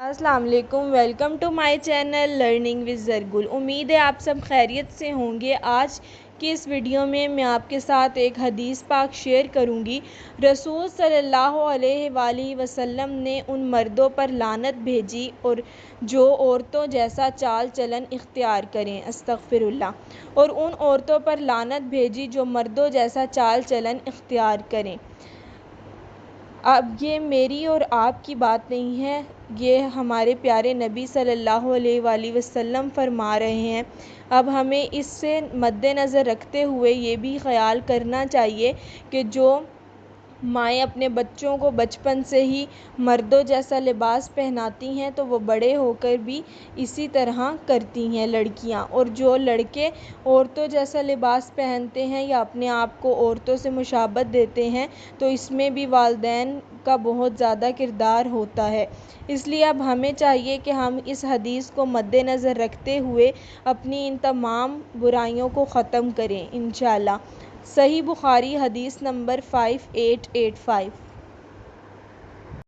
السلام علیکم، welcome to my channel learning with Zargul. امید ہے آپ سب خیریت سے ہوں گے۔ آج کی اس ویڈیو میں آپ کے ساتھ ایک حدیث پاک شیئر کروں گی۔ رسول صلی اللہ علیہ وآلہ وسلم نے ان مردوں پر لعنت بھیجی اور جو عورتوں جیسا چال چلن اختیار کریں، استغفر اللہ، اور ان عورتوں پر لعنت بھیجی جو مردوں جیسا چال چلن اختیار کریں۔ اب یہ میری اور آپ کی بات نہیں ہے، یہ ہمارے پیارے نبی صلی اللہ علیہ وآلہ وسلم فرما رہے ہیں۔ اب ہمیں اس سے مد نظر رکھتے ہوئے یہ بھی خیال کرنا چاہیے کہ جو مائیں اپنے بچوں کو بچپن سے ہی مردوں جیسا لباس پہناتی ہیں تو وہ بڑے ہو کر بھی اسی طرح کرتی ہیں لڑکیاں، اور جو لڑکے عورتوں جیسا لباس پہنتے ہیں یا اپنے آپ کو عورتوں سے مشابہت دیتے ہیں تو اس میں بھی والدین کا بہت زیادہ کردار ہوتا ہے۔ اس لیے اب ہمیں چاہیے کہ ہم اس حدیث کو مد نظر رکھتے ہوئے اپنی ان تمام برائیوں کو ختم کریں انشاءاللہ۔ صحیح بخاری حدیث نمبر 5885۔